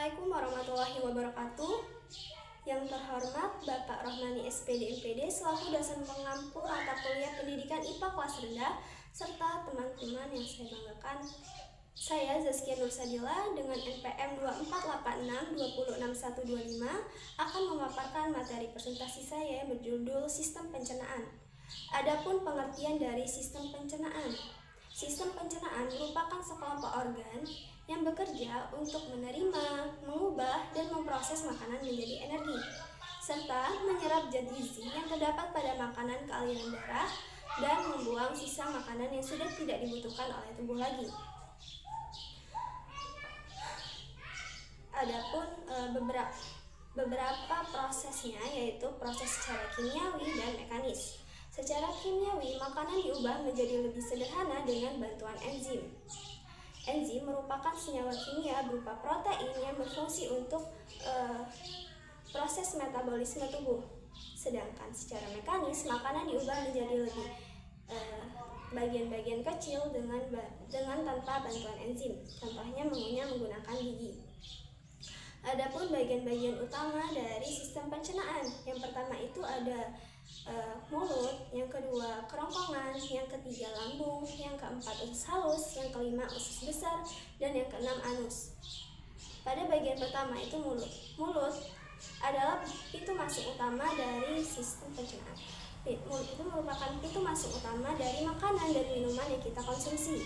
Assalamualaikum warahmatullahi wabarakatuh. Yang terhormat Bapak Rohmani SPD MPD selaku dosen pengampu mata kuliah pendidikan IPA kelas rendah serta teman-teman yang saya banggakan. Saya Zaskia Nursadila dengan NPM 2486206125 akan memaparkan materi presentasi saya yang berjudul Sistem Pencernaan. Adapun pengertian dari sistem pencernaan. Sistem pencernaan merupakan sekelompok organ yang bekerja untuk menerima, mengubah, dan memproses makanan menjadi energi, serta menyerap zat gizi yang terdapat pada makanan ke aliran darah dan membuang sisa makanan yang sudah tidak dibutuhkan oleh tubuh lagi. Adapun beberapa prosesnya yaitu proses secara kimiawi dan mekanis. Secara kimiawi, makanan diubah menjadi lebih sederhana dengan bantuan enzim. Enzim merupakan senyawa kimia berupa protein yang berfungsi untuk proses metabolisme tubuh. Sedangkan secara mekanis, makanan diubah menjadi lebih bagian-bagian kecil dengan tanpa bantuan enzim. Contohnya menggunakan gigi. Adapun bagian-bagian utama dari sistem pencernaan, yang pertama itu ada mulut, yang kedua kerongkongan, yang ketiga lambung, yang keempat usus halus, yang kelima usus besar, dan yang keenam anus. Pada bagian pertama itu mulut. Mulut adalah pintu masuk utama dari sistem pencernaan. Mulut itu merupakan pintu masuk utama dari makanan dan minuman yang kita konsumsi.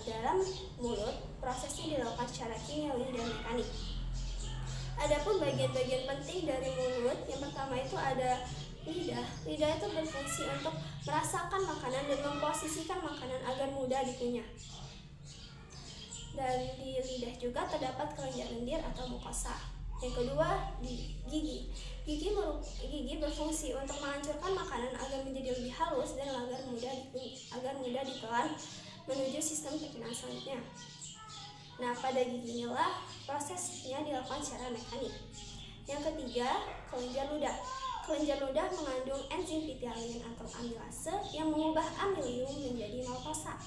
Dalam mulut, prosesnya dilakukan secara kimiawi dan mekanik. Adapun bagian-bagian penting dari mulut, yang pertama itu ada lidah. Lidah itu berfungsi untuk merasakan makanan dan memposisikan makanan agar mudah dikunyah. Dan di lidah juga terdapat kelenjar lendir atau mukosa. Yang kedua, di gigi. Gigi berfungsi untuk menghancurkan makanan agar menjadi lebih halus dan agar mudah ditelan menuju sistem pencernaan selanjutnya. Nah, pada gigi inilah prosesnya dilakukan secara mekanik. Yang ketiga, kelenjar ludah. Kelenjar ludah mengandung enzim ptyalin atau amilase yang mengubah amilium menjadi maltosa.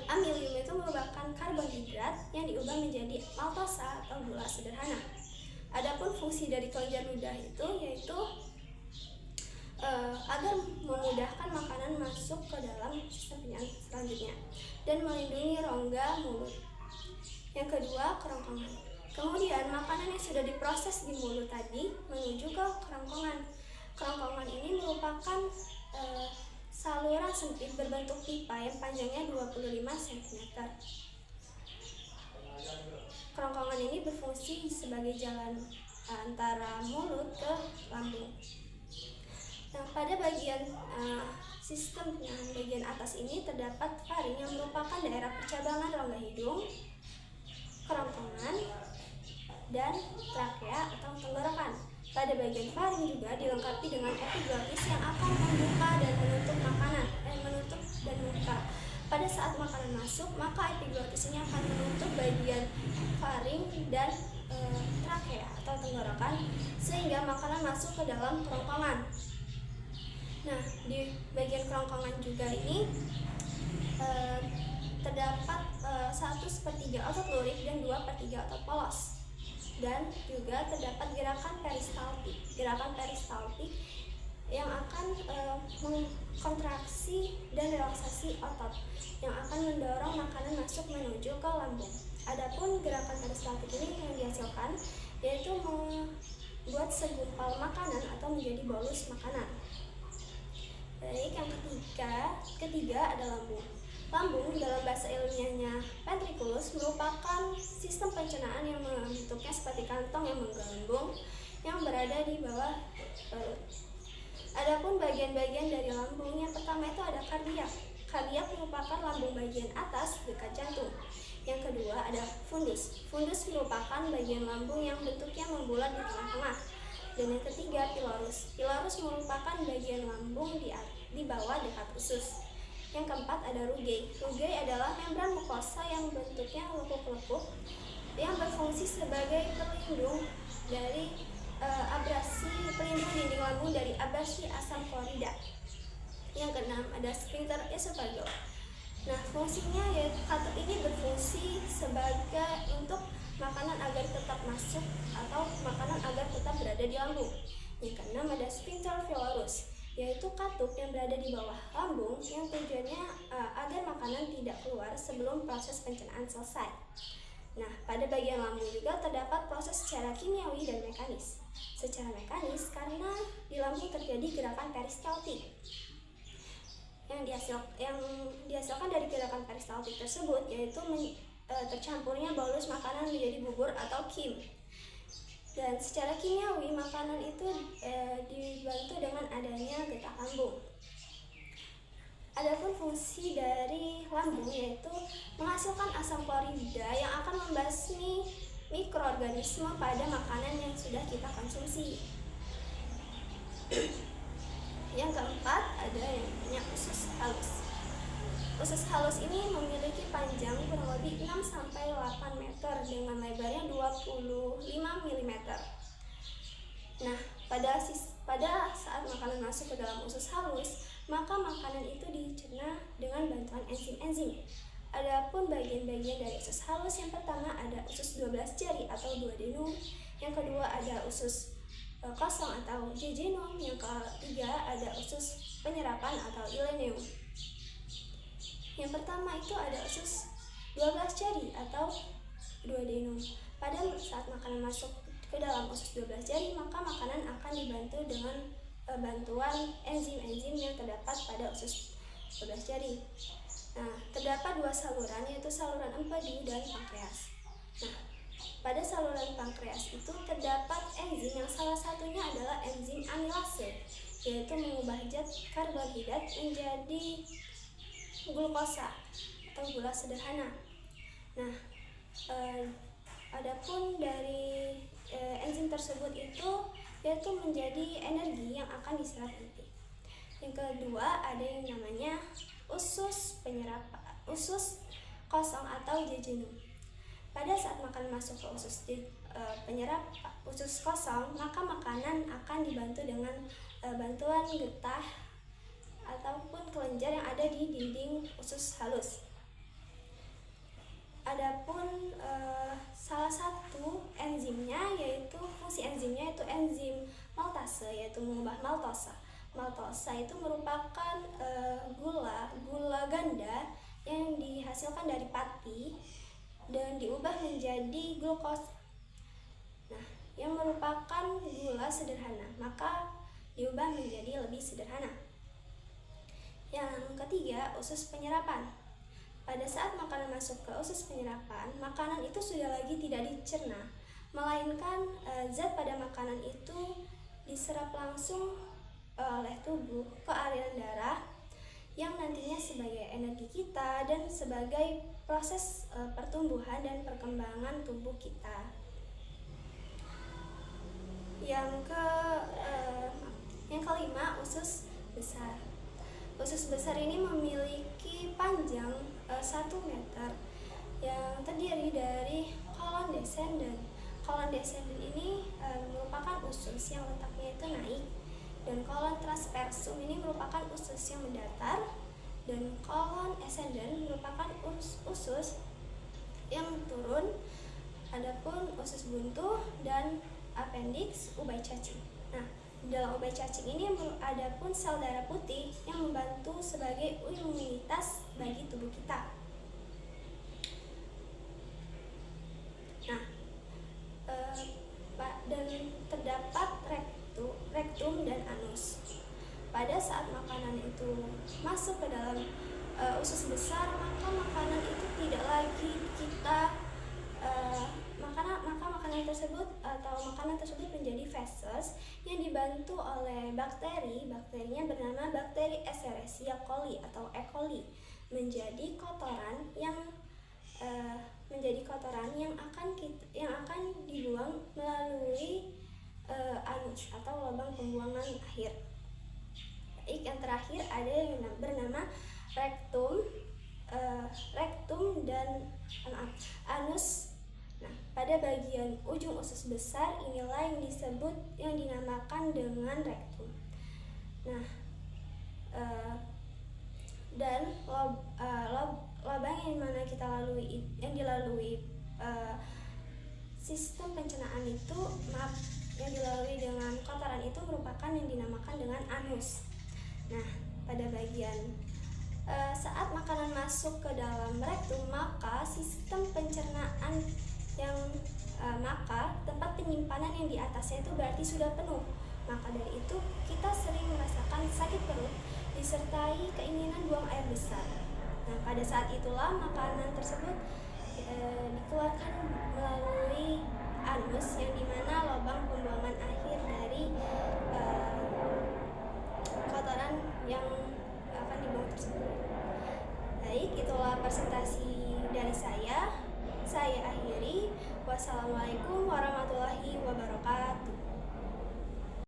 Amilium itu merupakan karbohidrat yang diubah menjadi maltosa atau gula sederhana. Adapun fungsi dari kelenjar ludah itu yaitu agar memudahkan makanan masuk ke dalam sistem pencernaan selanjutnya dan melindungi rongga mulut. Yang kedua, kerongkongan. Kemudian makanan yang sudah diproses di mulut tadi menuju ke kerongkongan. Kerongkongan ini merupakan saluran sempit berbentuk pipa yang panjangnya 25 cm. Kerongkongan ini berfungsi sebagai jalan antara mulut ke lambung. Nah, pada bagian sistem bagian atas ini terdapat faring yang merupakan daerah percabangan rongga hidung, kerongkongan, dan trakea atau tenggorokan. Pada bagian faring juga dilengkapi dengan epiglottis yang akan membuka dan menutup makanan menutup dan membuka. Pada saat makanan masuk, maka epiglottis ini akan menutup bagian faring dan trakea atau tenggorokan sehingga makanan masuk ke dalam kerongkongan. Nah, di bagian kerongkongan juga ini terdapat 1/3 otot lurik dan 2/3 otot polos. Dan juga terdapat gerakan peristaltik. Gerakan peristaltik yang akan mengkontraksi dan relaksasi otot yang akan mendorong makanan masuk menuju ke lambung. Adapun gerakan peristaltik ini yang dihasilkan yaitu membuat segumpal makanan atau menjadi bolus makanan. Baik, yang ketiga ada lambung. Lambung dalam bahasa ilmiahnya ventriculus merupakan sistem pencernaan yang bentuknya seperti kantong yang menggelembung yang berada di bawah perut. Adapun bagian-bagian dari lambung, yang pertama itu ada kardiak. Kardiak merupakan lambung bagian atas dekat jantung. Yang kedua ada fundus. Fundus merupakan bagian lambung yang bentuknya membulat di tengah-tengah. Dan yang ketiga pilorus. Pilorus merupakan bagian lambung di bawah dekat usus. Yang keempat ada rugae. Rugae adalah membran mukosa yang bentuknya lekuk-lekuk yang berfungsi sebagai pelindung dari pelindung dinding lambung dari abrasi asam klorida. Yang keenam ada sphincter esophageal. Nah, fungsinya yaitu katup ini berfungsi sebagai untuk makanan agar tetap masuk atau makanan agar tetap berada di lambung. Yang keenam ada sphincter pylorus, yaitu katup yang berada di bawah lambung yang tujuannya agar makanan tidak keluar sebelum proses pencernaan selesai. Nah, pada bagian lambung juga terdapat proses secara kimiawi dan mekanis. Secara mekanis, karena di lambung terjadi gerakan peristaltik. Yang dihasilkan dari gerakan peristaltik tersebut yaitu tercampurnya bolus makanan menjadi bubur atau kim. Dan secara kimiawi, makanan itu dibantu dengan adanya getah lambung. Adapun fungsi dari lambung yaitu menghasilkan asam klorida yang akan membasmi mikroorganisme pada makanan yang sudah kita konsumsi. Yang keempat ada yang namanya usus halus. Usus halus ini memiliki panjang kurang lebih 6-8 meter dengan lebarnya 25 mm. Nah, pada saat makanan masuk ke dalam usus halus, maka makanan itu dicerna dengan bantuan enzim-enzim. Adapun bagian-bagian dari usus halus, yang pertama ada usus 12 jari atau duodenum, yang kedua ada usus kosong atau jejunum, yang ketiga ada usus penyerapan atau ileum. Yang pertama itu ada usus 12 jari atau duodenum. Pada saat makanan masuk ke dalam usus 12 jari, maka makanan akan dibantu dengan bantuan enzim-enzim yang terdapat pada usus 12 jari. Nah, terdapat dua saluran, yaitu saluran empedu dan pankreas. Nah, pada saluran pankreas itu terdapat enzim yang salah satunya adalah enzim amilase, yaitu mengubah zat karbohidrat menjadi glukosa atau gula sederhana. Nah, adapun dari enzim tersebut itu yaitu menjadi energi yang akan diserap inti. Yang kedua ada yang namanya usus kosong atau jejunum. Pada saat makanan masuk ke usus kosong, maka makanan akan dibantu dengan bantuan getah ataupun kelenjar yang ada di dinding usus halus. Adapun salah satu enzimnya yaitu fungsi enzimnya yaitu enzim maltase, yaitu mengubah maltosa. Maltosa itu merupakan gula ganda yang dihasilkan dari pati dan diubah menjadi glukosa. Nah, yang merupakan gula sederhana, maka diubah menjadi lebih sederhana. Yang ketiga, usus penyerapan. Pada saat makanan masuk ke usus penyerapan, makanan itu sudah lagi tidak dicerna, melainkan zat pada makanan itu diserap langsung oleh tubuh ke aliran darah yang nantinya sebagai energi kita dan sebagai proses pertumbuhan dan perkembangan tubuh kita. Yang kelima, usus besar. Usus besar ini memiliki panjang 1 meter yang terdiri dari kolon descendent. Kolon descendent ini merupakan usus yang letaknya itu naik, dan kolon transversum ini merupakan usus yang mendatar, dan kolon ascendent merupakan usus yang turun. Adapun usus buntu dan appendix ubai cacing. Nah, dalam ubai cacing ini ada pun sel darah putih yang membantu sebagai imunitas bagi tubuh kita. Nah, dan terdapat rektum dan anus. Pada saat makanan itu masuk ke dalam usus besar, maka makanan itu tidak lagi makanan tersebut menjadi feses yang dibantu oleh bakterinya bernama bakteri Escherichia coli atau E. coli, menjadi kotoran yang akan dibuang melalui anus atau lubang pembuangan akhir. Yang terakhir ada yang bernama rektum dan anus. Nah, pada bagian ujung usus besar inilah yang dinamakan dengan rektum. Nah, dan lubang yang dilalui sistem pencernaan itu yang dilalui dengan kotoran itu merupakan yang dinamakan dengan anus. Nah, pada bagian saat makanan masuk ke dalam rektum, maka sistem pencernaan yang maka tempat penyimpanan yang di atasnya itu berarti sudah penuh. Maka dari itu kita sering merasakan sakit perut disertai keinginan buang air besar. Nah, pada saat itulah makanan tersebut dikeluarkan melalui anus, yang dimana lubang pembuangan akhir dari kotoran yang akan dibuang tersebut. Baik, itulah presentasi